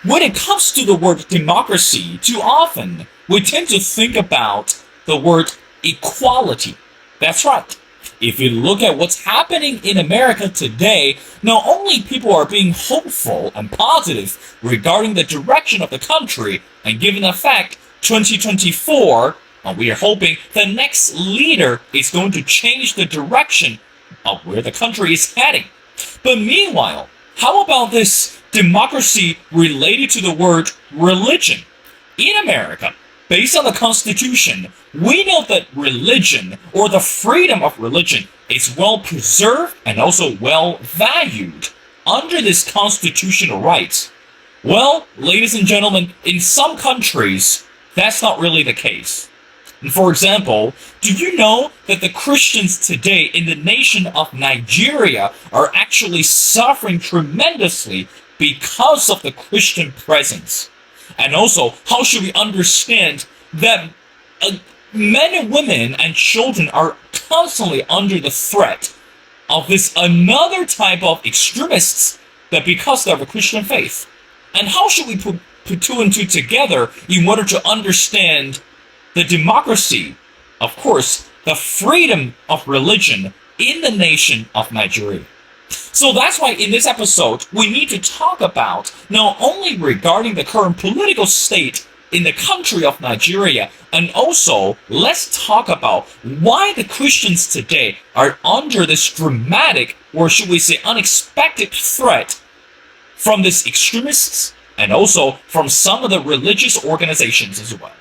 when it comes to the word democracy, too often we tend to think about the word equality. That's right. If you look at what's happening in America today, not only people are being hopeful and positive regarding the direction of the country, and given the fact 2024, we are hoping the next leader is going to change the direction of where the country is heading. But meanwhile, how about this democracy related to the word religion? In America, based on the Constitution, we know that religion, or the freedom of religion, is well preserved and also well valued under this constitutional rights. Well, ladies and gentlemen, in some countries, that's not really the case. For example, do you know that the Christians today in the nation of Nigeria are actually suffering tremendously because of the Christian presence? And also, how should we understand that men and women and children are constantly under the threat of this another type of extremists that because they have a Christian faith? And how should we put two and two together in order to understand the democracy, of course, the freedom of religion in the nation of Nigeria? So that's why in this episode, we need to talk about not only regarding the current political state in the country of Nigeria, and also let's talk about why the Christians today are under this dramatic, or should we say unexpected threat from these extremists and also from some of the religious organizations as well.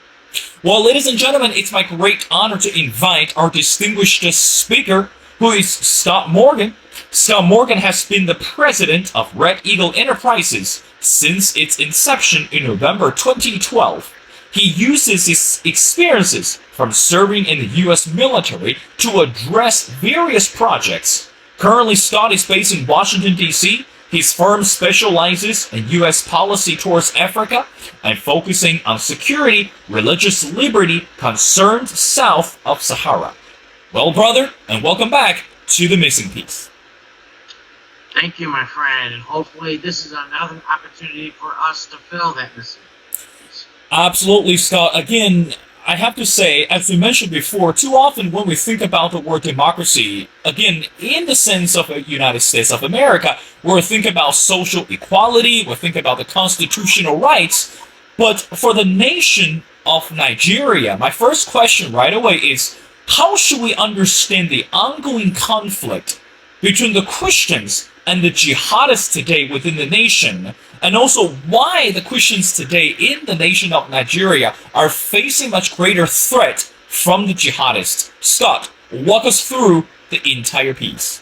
Well, ladies and gentlemen, it's my great honor to invite our distinguished speaker, who is Scott Morgan. Scott Morgan has been the president of Red Eagle Enterprises since its inception in November 2012. He uses his experiences from serving in the U.S. military to address various projects. Currently, Scott is based in Washington, D.C. His firm specializes in U.S. policy towards Africa and focusing on security, religious liberty concerns south of Sahara. Well, brother, and welcome back to The Missing Piece. Thank you, my friend, and hopefully this is another opportunity for us to fill that missing piece. Absolutely, Scott. Again, I have to say, as we mentioned before, too often when we think about the word democracy, again, in the sense of the United States of America, we're thinking about social equality, we're thinking about the constitutional rights, but for the nation of Nigeria, my first question right away is, how should we understand the ongoing conflict between the Christians and the jihadists today within the nation, and also why the Christians today in the nation of Nigeria are facing much greater threat from the jihadists? Scott, walk us through the entire piece.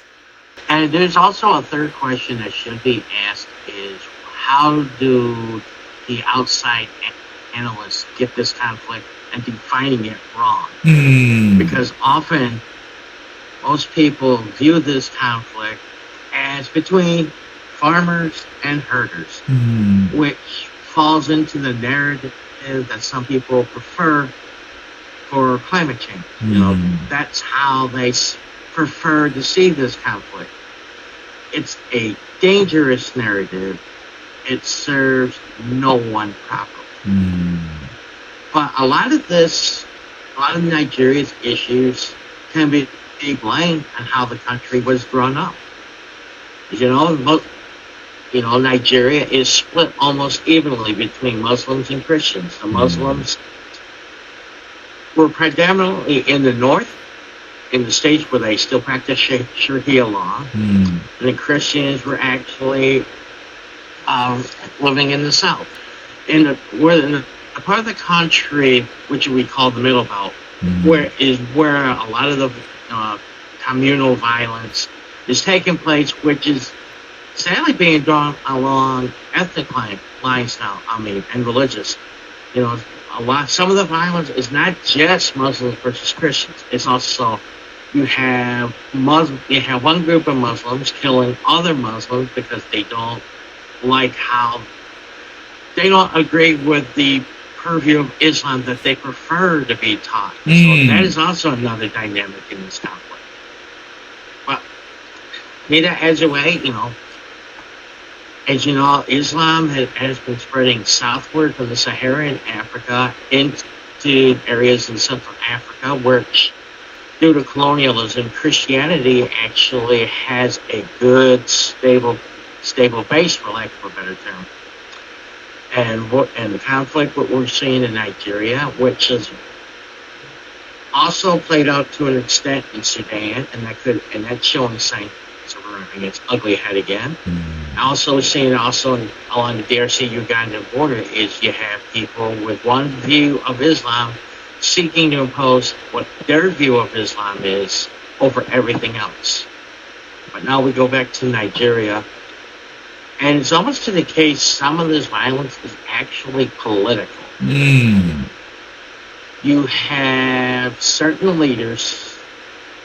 And there's also a third question that should be asked is, how do the outside analysts get this conflict and defining it wrong? Because often most people view this conflict as between farmers and herders, which falls into the narrative that some people prefer for climate change. You know, that's how they prefer to see this conflict. It's a dangerous narrative. It serves no one properly. But a lot of Nigeria's issues can be blamed on how the country was grown up. Nigeria is split almost evenly between Muslims and Christians. The Muslims were predominantly in the north, in the states where they still practice Sharia law, and the Christians were actually living in the south. In the part of the country which we call the Middle Belt, where a lot of the communal violence is taking place, which is sadly being drawn along ethnic lines now, and religious. Some of the violence is not just Muslims versus Christians. It's also, you have one group of Muslims killing other Muslims because they don't agree with the purview of Islam that they prefer to be taught. So that is also another dynamic in this conflict. But neither as a way, As you know, Islam has been spreading southward from the Sahara in Africa into areas in Central Africa, where, due to colonialism, Christianity actually has a good, stable base, for lack of a better term. And the conflict what we're seeing in Nigeria, which is also played out to an extent in Sudan, and that's showing signs of rearing its ugly head again. Also seeing along the DRC-Uganda border is you have people with one view of Islam seeking to impose what their view of Islam is over everything else. But now we go back to Nigeria, and it's almost to the case some of this violence is actually political. You have certain leaders,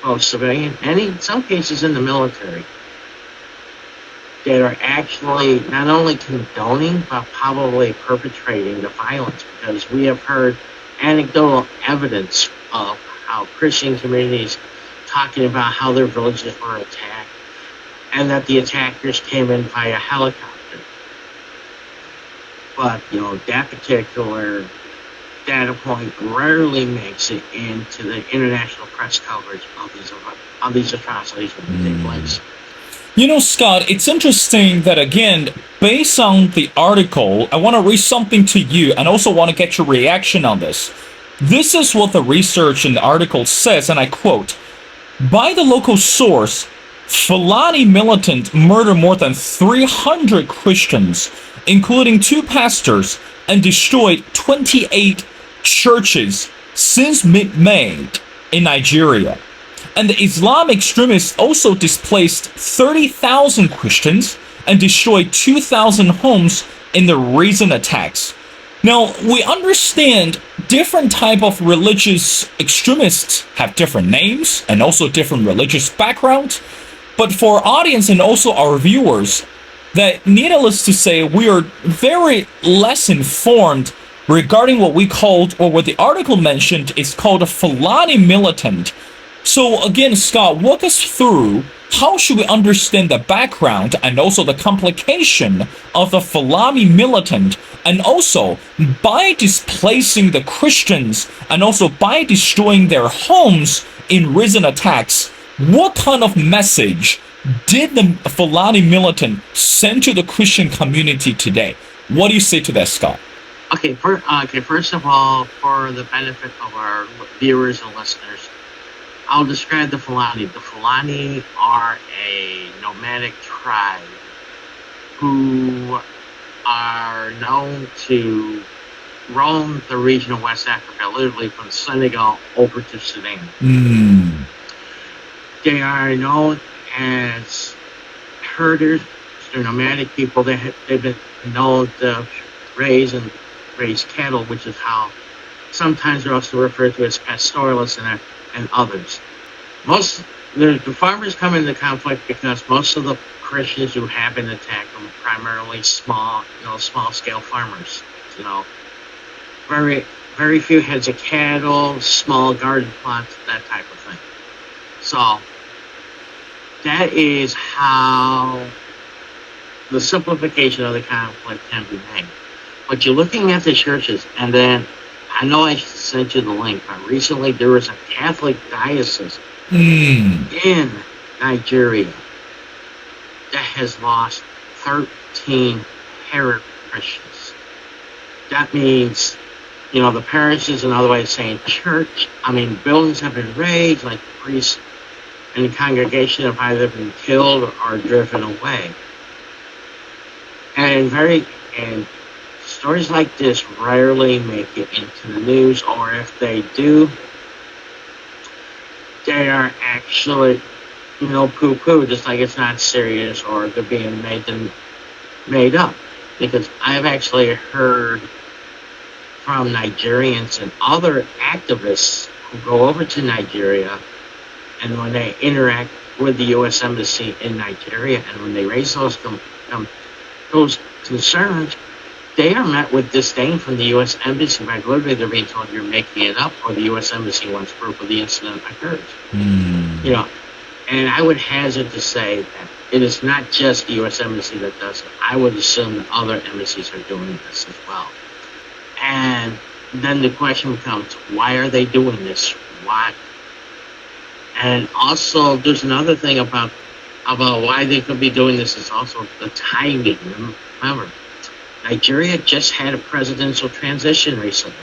both civilian and in some cases in the military, that are actually not only condoning but probably perpetrating the violence, because we have heard anecdotal evidence of how Christian communities talking about how their villages were attacked and that the attackers came in via helicopter. But, that particular data point rarely makes it into the international press coverage of these atrocities that take place. Scott, it's interesting that, again, based on the article, I want to read something to you and also want to get your reaction on this. This is what the research in the article says, and I quote, "By the local source, Fulani militant murdered more than 300 Christians, including 2 pastors, and destroyed 28 churches since mid-May in Nigeria. And the Islamic extremists also displaced 30,000 Christians and destroyed 2,000 homes in the recent attacks." Now, we understand different type of religious extremists have different names and also different religious backgrounds. But for our audience and also our viewers, that needless to say, we are very less informed regarding what we called, or what the article mentioned is called a Fulani militant. So again, Scott, walk us through how should we understand the background and also the complication of the Fulani militant, and also by displacing the Christians and also by destroying their homes in recent attacks, what kind of message did the Fulani militant send to the Christian community today? What do you say to that, Scott? Okay, first of all, for the benefit of our viewers and listeners, I'll describe the Fulani. The Fulani are a nomadic tribe who are known to roam the region of West Africa, literally from Senegal over to Sudan. They are known as herders. They're nomadic people. They've been known to raise cattle, which is how sometimes they're also referred to as pastoralists and others. The farmers come into conflict because most of the Christians who have been attacked are primarily small scale farmers. Very, very few heads of cattle, small garden plots, that type of thing. So that is how the simplification of the conflict can be made. But you're looking at the churches, and then I know I sent you the link, but recently there was a Catholic diocese in Nigeria that has lost 13 parishes. That means, the parish is another way of saying church. Buildings have been razed, like the priests and the congregation have either been killed or driven away. And stories like this rarely make it into the news, or if they do, they are actually, poo-poo, just like it's not serious, or they're being made up. Because I've actually heard from Nigerians and other activists who go over to Nigeria, and when they interact with the U.S. Embassy in Nigeria, and when they raise those concerns, they are met with disdain from the U.S. Embassy. By literally they're being told you're making it up, or the U.S. Embassy wants proof of the incident occurred. And I would hazard to say that it is not just the U.S. Embassy that does it. I would assume that other embassies are doing this as well. And then the question becomes, why are they doing this? Why? And also, there's another thing about why they could be doing this is also the timing. Remember, Nigeria just had a presidential transition recently.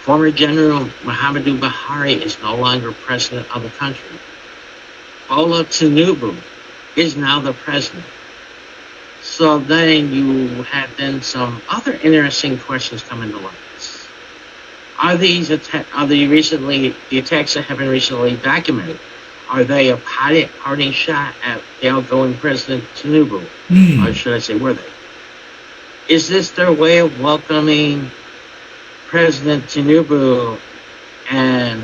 Former General Muhammadu Buhari is no longer president of the country. Bola Tinubu is now the president. So then you had then some other interesting questions come into light. Are these the attacks that have been recently documented? Are they a parting shot at the outgoing President Tinubu? Or should I say, were they? Is this their way of welcoming President Tinubu and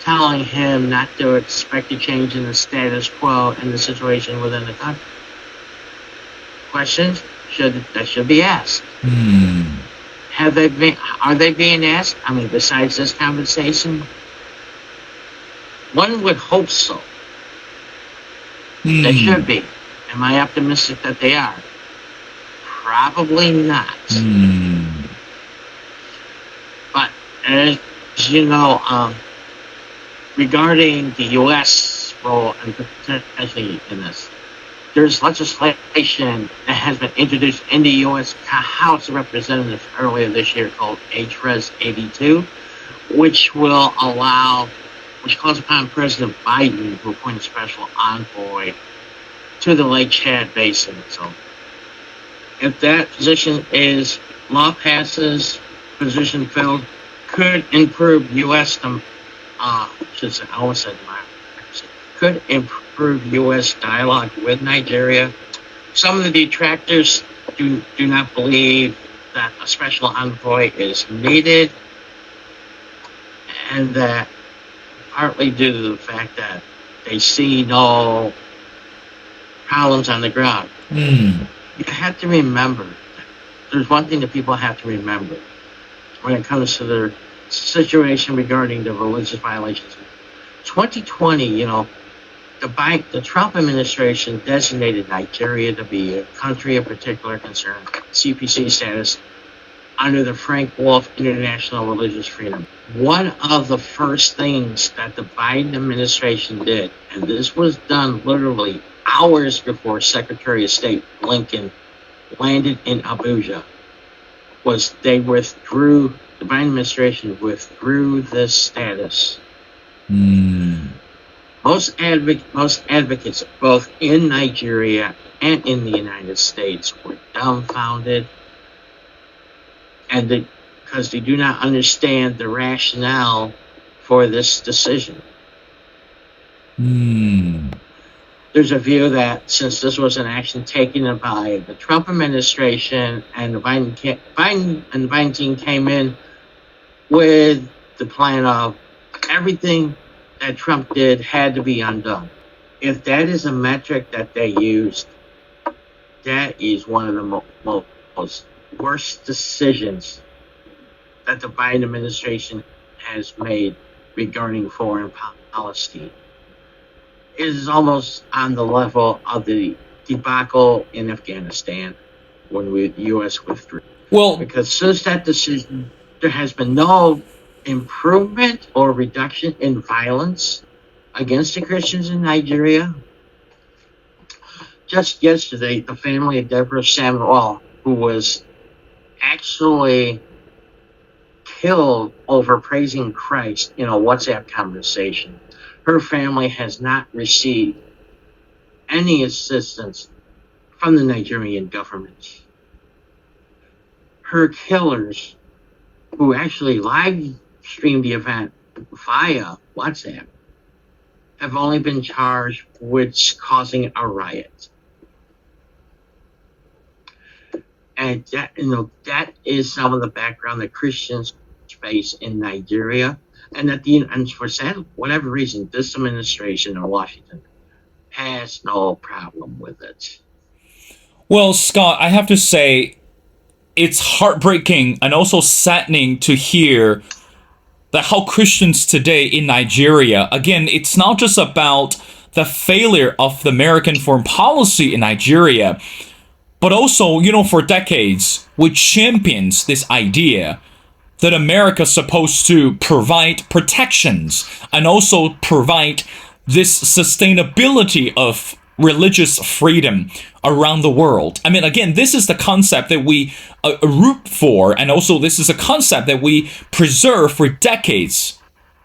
telling him not to expect a change in the status quo and the situation within the country? Questions that should be asked. Are they being asked? I mean, besides this conversation, one would hope so. They should be. Am I optimistic that they are? Probably not. But as you know, regarding the U.S. role and potentially in this, there's legislation that has been introduced in the U.S. House of Representatives earlier this year called HRES 82, which calls upon President Biden to appoint a special envoy to the Lake Chad Basin. So if that law passes, position filled, could improve U.S. Could improve U.S. dialogue with Nigeria. Some of the detractors do not believe that a special envoy is needed, and that partly due to the fact that they see no problems on the ground. You have to remember, there's one thing that people have to remember when it comes to their situation regarding the religious violations. 2020, the Trump administration designated Nigeria to be a country of particular concern, CPC status, under the Frank Wolf International Religious Freedom. One of the first things that the Biden administration did, and this was done literally hours before Secretary of State Blinken landed in Abuja, was the Biden administration withdrew this status. Most advocates, both in Nigeria and in the United States, were dumbfounded, and because they do not understand the rationale for this decision. There's a view that since this was an action taken by the Trump administration and the Biden team came in with the plan of everything that Trump did had to be undone. If that is a metric that they used, that is one of the most worst decisions that the Biden administration has made regarding foreign policy. It is almost on the level of the debacle in Afghanistan when the U.S. withdrew. Well, because since that decision, there has been no improvement or reduction in violence against the Christians in Nigeria. Just yesterday, the family of Deborah Samuel, who was actually killed over praising Christ in a WhatsApp conversation, her family has not received any assistance from the Nigerian government. Her killers, who actually live streamed the event via WhatsApp, have only been charged with causing a riot. And that is some of the background that Christians face in Nigeria, and and for whatever reason, this administration in Washington has no problem with it. Well, Scott, I have to say, it's heartbreaking and also saddening to hear that how Christians today in Nigeria, again, it's not just about the failure of the American foreign policy in Nigeria. But also, for decades, we championed this idea that America is supposed to provide protections and also provide this sustainability of religious freedom around the world. I mean, again, this is the concept that we root for, and also this is a concept that we preserve for decades.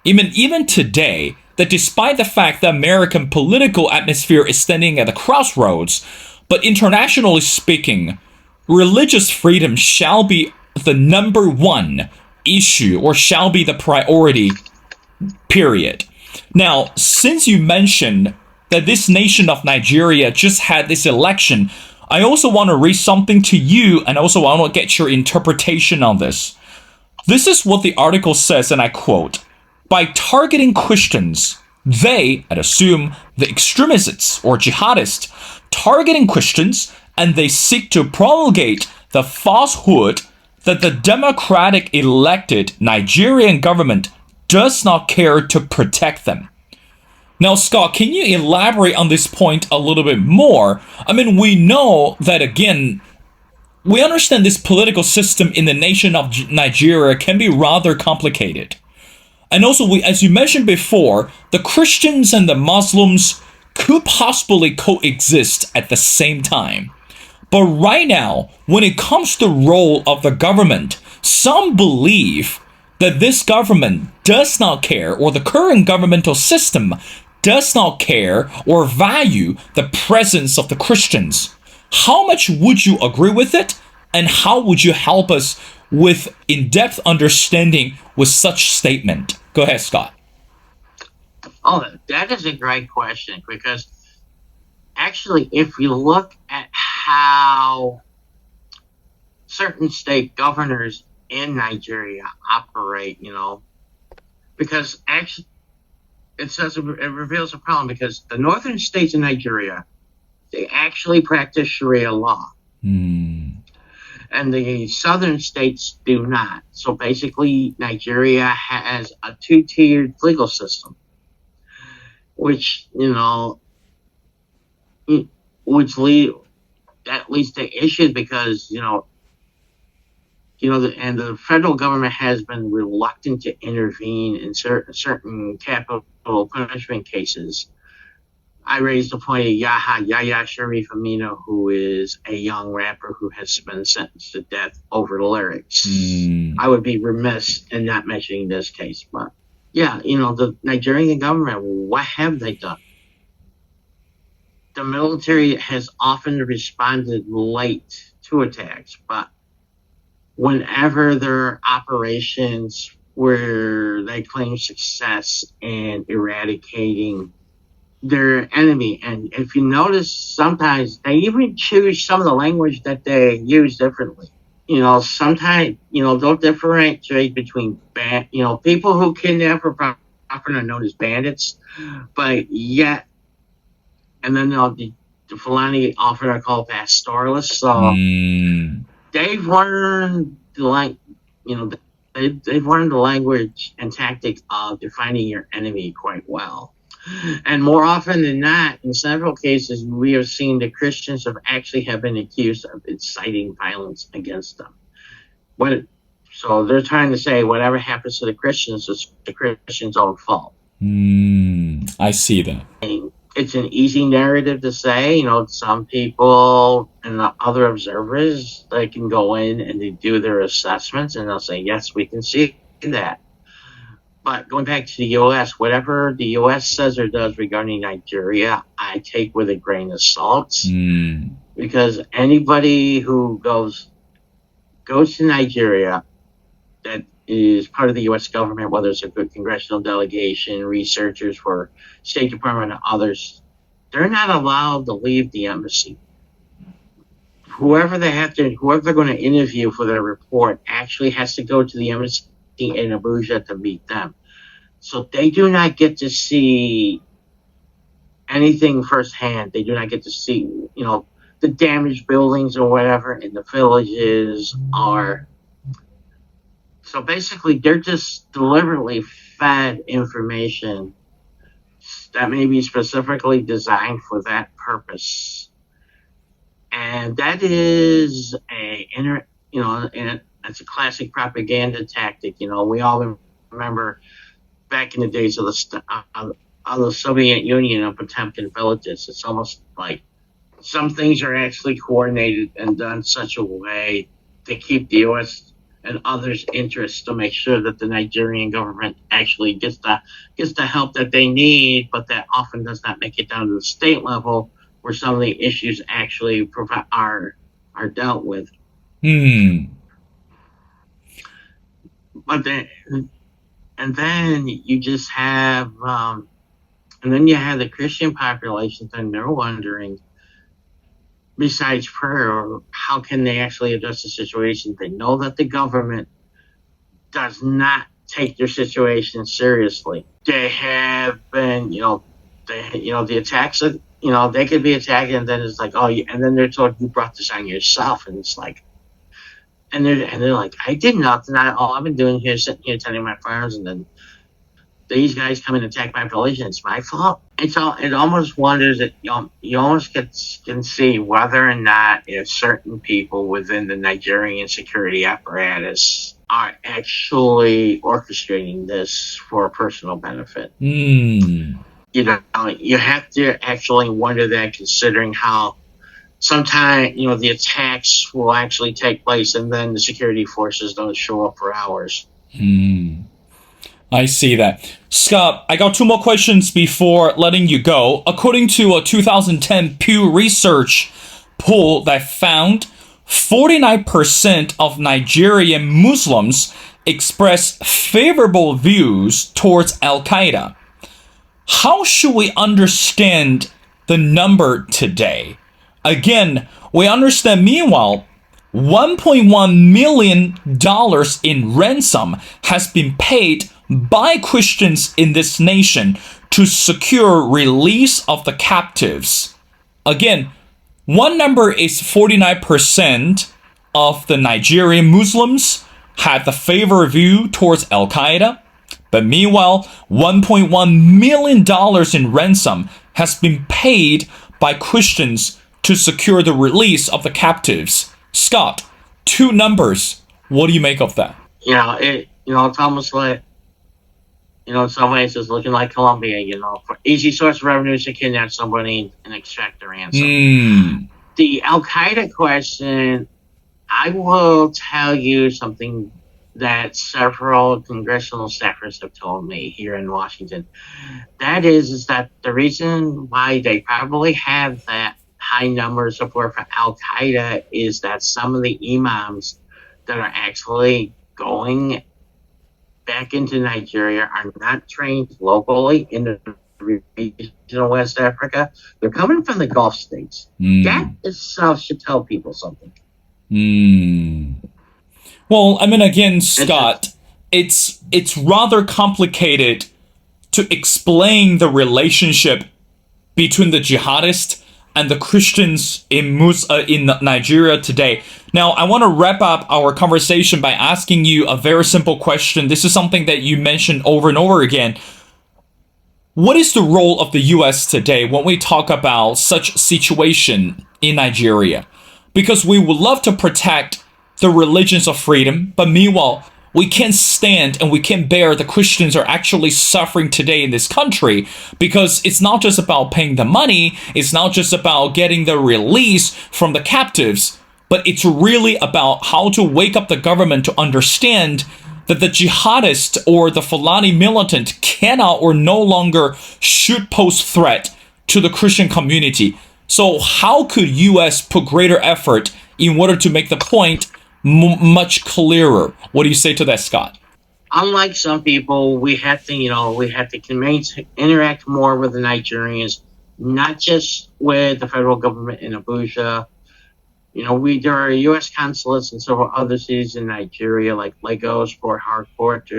Even today, that despite the fact that American political atmosphere is standing at the crossroads, but internationally speaking, religious freedom shall be the number one issue, or shall be the priority, period. Now, since you mentioned that this nation of Nigeria just had this election, I also want to read something to you, and also I want to get your interpretation on this. This is what the article says, and I quote, "By targeting Christians, they, I'd assume the extremists or jihadists, targeting Christians, and they seek to promulgate the falsehood that the democratic elected Nigerian government does not care to protect them." Now, Scott, can you elaborate on this point a little bit more? I mean, we know that, again, we understand this political system in the nation of Nigeria can be rather complicated. And also, as you mentioned before, the Christians and the Muslims could possibly coexist at the same time. But right now, when it comes to the role of the government, some believe that this government does not care, or the current governmental system does not care or value the presence of the Christians. How much would you agree with it? And how would you help us with in-depth understanding with such statement? Go ahead, Scott. Oh, that is a great question, because actually, if you look at how certain state governors in Nigeria operate, because actually it reveals a problem, because the northern states in Nigeria, they actually practice Sharia law. And the southern states do not. So basically, Nigeria has a two-tiered legal system, which, that leads to issues, because, and the federal government has been reluctant to intervene in certain capital punishment cases. I raised the point of Yahya Sharif Aminu, who is a young rapper who has been sentenced to death over lyrics. I would be remiss in not mentioning this case, but yeah, the Nigerian government, what have they done? The military has often responded late to attacks, but whenever there are operations where they claim success in eradicating their enemy, and if you notice, sometimes they even choose some of the language that they use differently. Sometimes, they'll differentiate between people who kidnap or often are known as bandits, but yet, and then the Fulani often are called pastoralists. So they've learned they've learned the language and tactics of defining your enemy quite well. And more often than not, in several cases, we have seen that Christians have been accused of inciting violence against them. So they're trying to say whatever happens to the Christians is the Christians' own fault. I see that. It's an easy narrative to say. Some people and the other observers, they can go in and they do their assessments and they'll say, yes, we can see that. But going back to the U.S., whatever the U.S. says or does regarding Nigeria, I take with a grain of salt. Because anybody who goes to Nigeria that is part of the U.S. government, whether it's a good congressional delegation, researchers for State Department, and others, they're not allowed to leave the embassy. Whoever they're going to interview for their report actually has to go to the embassy in Abuja to meet them. So they do not get to see anything firsthand. They do not get to see, the damaged buildings or whatever in the villages are. So basically, they're just deliberately fed information that may be specifically designed for that purpose. And that is it's a classic propaganda tactic. We all remember back in the days of the Soviet Union of Potemkin villages. It's almost like some things are actually coordinated and done such a way to keep the U.S. and others' interests to make sure that the Nigerian government actually gets the help that they need, but that often does not make it down to the state level where some of the issues actually are dealt with. But then you just have, and then you have the Christian populations, and they're wondering, besides prayer, how can they actually address the situation? They know that the government does not take their situation seriously. They have been, the attacks that, they could be attacked, and then it's like, and then they're told you brought this on yourself, and it's like, and they're like, I did nothing. All I've been doing here is sitting here tending my farms, and then these guys come and attack my village, and it's my fault. It almost wonders that you almost can see whether or not if certain people within the Nigerian security apparatus are actually orchestrating this for personal benefit. You have to actually wonder that, considering how sometimes the attacks will actually take place and then the security forces don't show up for hours. I see that. Scott, I got two more questions before letting you go. According to a 2010 Pew Research poll that found 49% of Nigerian Muslims express favorable views towards Al-Qaeda. How should we understand the number today? Again, we understand, meanwhile, $1.1 million in ransom has been paid by Christians in this nation to secure release of the captives. Again, one number is 49% of the Nigerian Muslims had the favor view towards Al-Qaeda, but meanwhile, $1.1 million in ransom has been paid by Christians to secure the release of the captives. Scott, two numbers. What do you make of that? It's almost like, in some ways it's looking like Colombia, for easy source of revenues to kidnap somebody and extract their ransom. The Al-Qaeda question, I will tell you something that several congressional staffers have told me here in Washington. That is that the reason why they probably have that high number of support for Al-Qaeda is that some of the imams that are actually going back into Nigeria are not trained locally in the region of West Africa. They're coming from the Gulf states. That itself should tell people something. Well, I mean, again, Scott, it's rather complicated to explain the relationship between the jihadists and the Christians in Nigeria today. Now, I want to wrap up our conversation by asking you a very simple question. This is something that you mentioned over and over again. What is the role of the U.S. today when we talk about such situation in Nigeria? Because we would love to protect the religions of freedom, but meanwhile, we can't stand and we can't bear the Christians are actually suffering today in this country, because it's not just about paying the money, it's not just about getting the release from the captives, but it's really about how to wake up the government to understand that the jihadist or the Fulani militant cannot or no longer should pose threat to the Christian community. So how could U.S. put greater effort in order to make the point much clearer? What do you say to that, Scott? Unlike some people, we have to interact more with the Nigerians, not just with the federal government in Abuja. There are U.S. consulates in several other cities in Nigeria, like Lagos, Port Harcourt,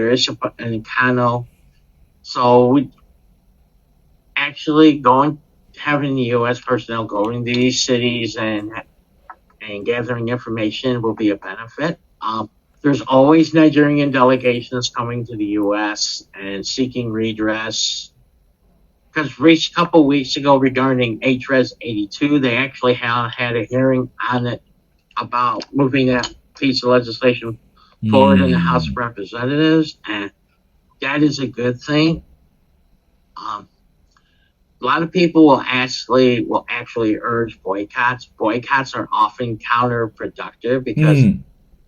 and Kano. So we actually having the U.S. personnel going to these cities and gathering information will be a benefit. There's always Nigerian delegations coming to the U.S. and seeking redress because reached a couple weeks ago regarding HRES 82, they actually had a hearing on it about moving that piece of legislation forward in the House of Representatives, and that is a good thing. A lot of people will actually urge boycotts. Boycotts are often counterproductive because,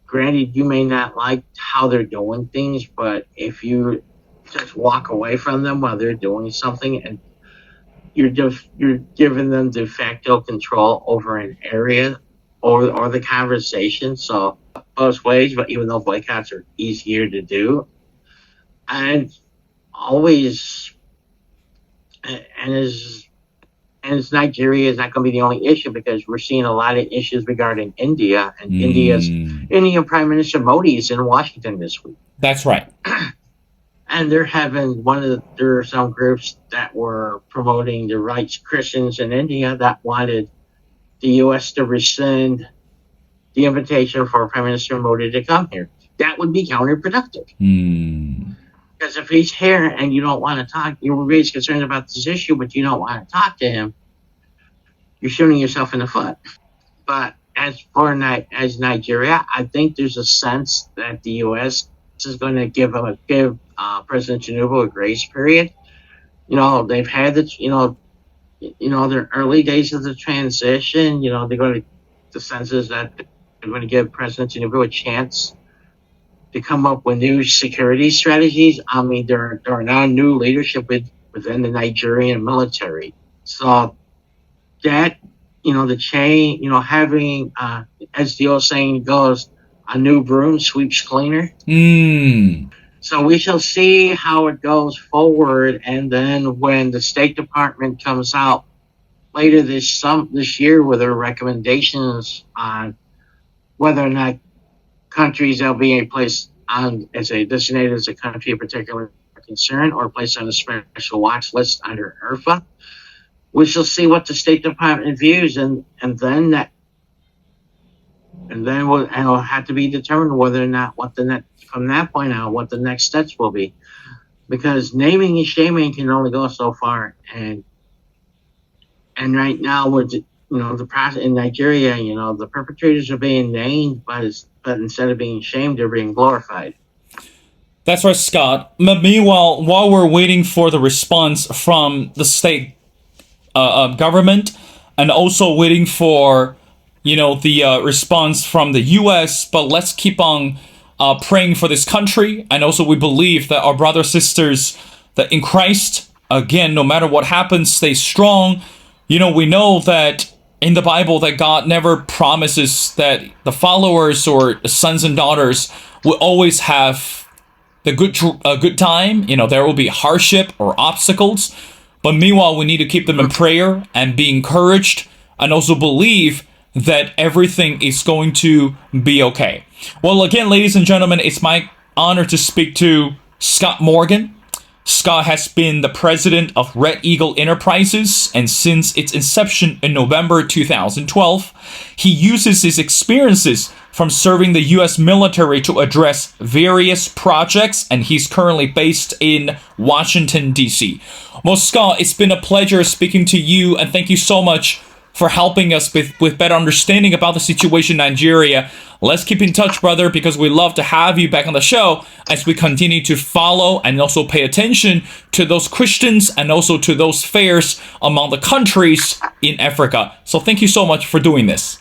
granted, you may not like how they're doing things, but if you just walk away from them while they're doing something, and you're giving them de facto control over an area or the conversation. So both ways, but even though boycotts are easier to do, and always, and as Nigeria is not going to be the only issue, because we're seeing a lot of issues regarding India, and Indian Prime Minister Modi is in Washington this week. That's right. And there are some groups that were promoting the rights of Christians in India that wanted the U.S. to rescind the invitation for Prime Minister Modi to come here. That would be counterproductive. Because if he's here and you don't want to talk, you're really concerned about this issue, but you don't want to talk to him, you're shooting yourself in the foot. But as Nigeria, I think there's a sense that the U.S. is going to give President Tinubu a grace period. They've had their early days of the transition. The sense is that they're going to give President Tinubu a chance to come up with new security strategies. I mean, there are now new leadership within the Nigerian military. So that, the change, having, as the old saying goes, a new broom sweeps cleaner. So we shall see how it goes forward. And then when the State Department comes out later this year with their recommendations on whether or not countries that will be placed on designated as a country of particular concern or placed on a special watch list under IRFA, we shall see what the State Department views, and then it'll have to be determined whether or not from that point out what the next steps will be, because naming and shaming can only go so far, and right now with the process in Nigeria, the perpetrators are being named, but instead of being shamed, they're being glorified. That's right, Scott. Meanwhile, while we're waiting for the response from the state government, and also waiting for the response from the U.S., but let's keep on praying for this country. And also we believe that our brothers and sisters that in Christ, again, no matter what happens, stay strong. We know that in the Bible that God never promises that the followers or sons and daughters will always have the good time. There will be hardship or obstacles, but meanwhile we need to keep them in prayer and be encouraged, and also believe that everything is going to be okay. Well, again, ladies and gentlemen, it's my honor to speak to Scott Morgan. Scott has been the president of Red Eagle Enterprises, and since its inception in November 2012, he uses his experiences from serving the U.S. military to address various projects, and he's currently based in Washington, D.C. Well, Scott, it's been a pleasure speaking to you, and thank you so much for helping us with better understanding about the situation in Nigeria. Let's keep in touch, brother, because we love to have you back on the show as we continue to follow and also pay attention to those Christians and also to those fairs among the countries in Africa. So thank you so much for doing this.